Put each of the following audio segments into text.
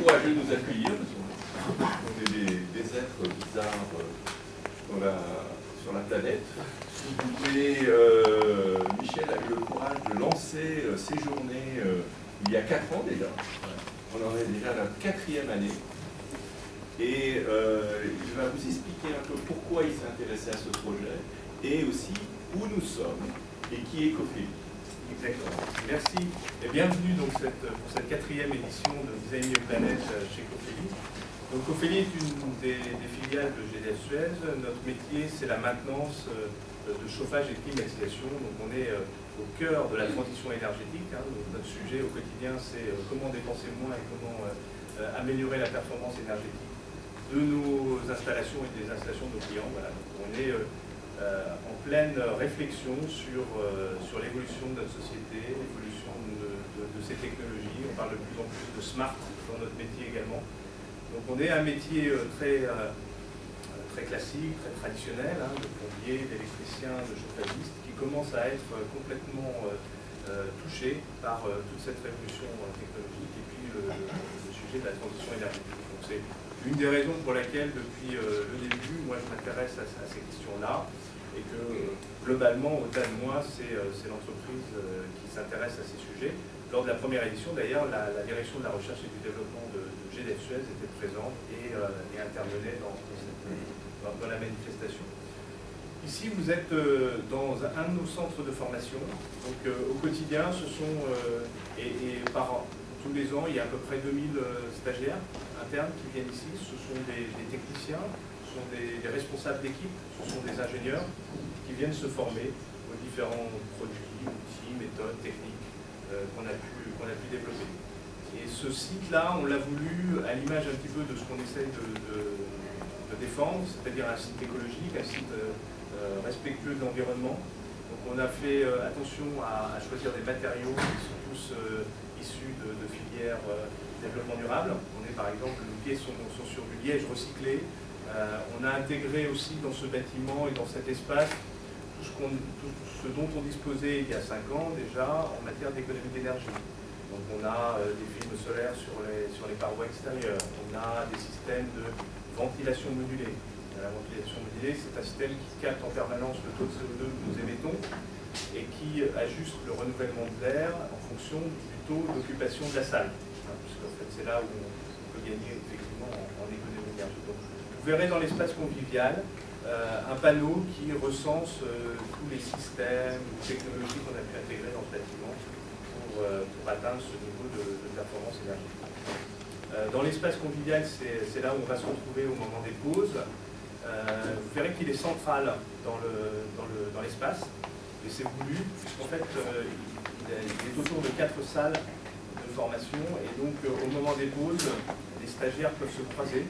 courageux de nous accueillir, parce qu'on est des êtres bizarres sur la planète. Et Michel a eu le courage de lancer ces journées il y a 4 ans déjà. On en est déjà à la 4e année. Et il va vous expliquer un peu pourquoi il s'est intéressé à ce projet et aussi où nous sommes et qui est Cophélie. Exactement. Merci et bienvenue donc pour cette 4e édition de Design Your Planet chez Cophélie. Donc Cophélie est une des filiales de GDF Suez. Notre métier, c'est la maintenance de chauffage et de climatisation. Donc on est au cœur de la transition énergétique. Donc notre sujet au quotidien, c'est comment dépenser moins et comment améliorer la performance énergétique de nos installations et des installations de nos clients. Voilà. Donc on est en pleine réflexion sur l'évolution de notre société, l'évolution de ces technologies. On parle de plus en plus de smart dans notre métier également. Donc on est un métier très classique, très traditionnel, de plombier, d'électricien, de chauffagiste, qui commence à être complètement touché par toute cette révolution technologique et puis le sujet de la transition énergétique. Donc c'est une des raisons pour laquelle, depuis le début, moi je m'intéresse à ces questions-là, et que globalement, au-delà de moi, c'est l'entreprise qui s'intéresse à ces sujets. Lors de la première édition, d'ailleurs, la direction de la recherche et du développement de GDF Suez était présente et intervenait dans la manifestation. Ici, vous êtes dans un de nos centres de formation. Donc, au quotidien, ce sont, tous les ans, il y a à peu près 2000 stagiaires internes qui viennent ici. Ce sont des techniciens, ce sont des responsables d'équipe, ce sont des ingénieurs qui viennent se former aux différents produits, outils, méthodes, techniques qu'on a pu développer. Et ce site-là, on l'a voulu à l'image un petit peu de ce qu'on essaie de défendre, c'est-à-dire un site écologique, un site respectueux de l'environnement. Donc on a fait attention à choisir des matériaux qui sont tous issus de filières développement durable. On est par exemple, nos pieds sont sur du liège recyclé. On a intégré aussi dans ce bâtiment et dans cet espace tout ce dont on disposait il y a 5 ans déjà en matière d'économie d'énergie. Donc on a des films solaires sur les parois extérieures, on a des systèmes de ventilation modulée. La ventilation modulée, c'est un système qui capte en permanence le taux de CO2 que nous émettons et qui ajuste le renouvellement de l'air en fonction du taux d'occupation de la salle. Puisqu'en fait, c'est là où on peut gagner effectivement en économie d'énergie. Donc, vous verrez dans l'espace convivial un panneau qui recense tous les systèmes ou technologies qu'on a pu intégrer dans ce bâtiment pour atteindre ce niveau de performance énergétique. Dans l'espace convivial, c'est là où on va se retrouver au moment des pauses. Vous verrez qu'il est central dans l'espace, et c'est voulu, puisqu'en fait, il est autour de 4 salles de formation, et donc au moment des pauses, les stagiaires peuvent se croiser.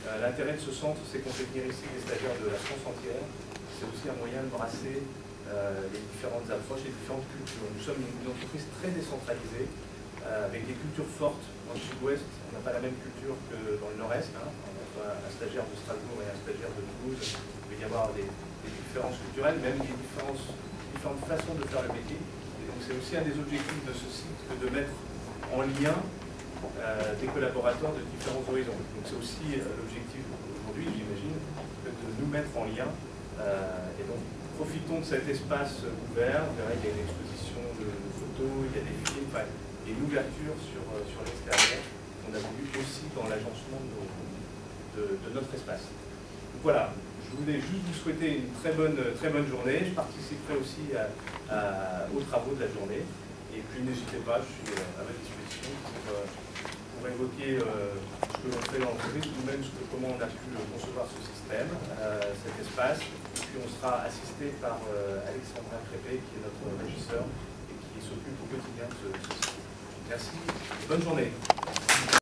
L'intérêt de ce centre, c'est qu'on fait venir ici des stagiaires de la France entière. C'est aussi un moyen de brasser les différentes approches et les différentes cultures. Nous sommes une entreprise très décentralisée, avec des cultures fortes. Dans le sud-ouest, on n'a pas la même culture que dans le nord-est. Entre un stagiaire de Strasbourg et un stagiaire de Toulouse, il peut y avoir des différences culturelles, même des différentes façons de faire le métier. Et donc c'est aussi un des objectifs de ce site que de mettre en lien des collaborateurs de différents horizons. Donc c'est aussi l'objectif aujourd'hui, j'imagine, de nous mettre en lien. Et donc profitons de cet espace ouvert. Vous verrez, il y a une exposition de photos, il y a des films, et une ouverture sur l'extérieur qu'on a voulu aussi dans l'agencement de notre espace. Donc voilà, je voulais juste vous souhaiter une très bonne journée. Je participerai aussi aux travaux de la journée. Et puis n'hésitez pas, je suis à votre disposition pour évoquer ce que l'on fait dans l'entreprise, ou même comment on a pu concevoir ce système, cet espace. Et puis on sera assisté par Alexandra Crépé, qui est notre régisseur et qui s'occupe au quotidien de ce site. Merci, bonne journée.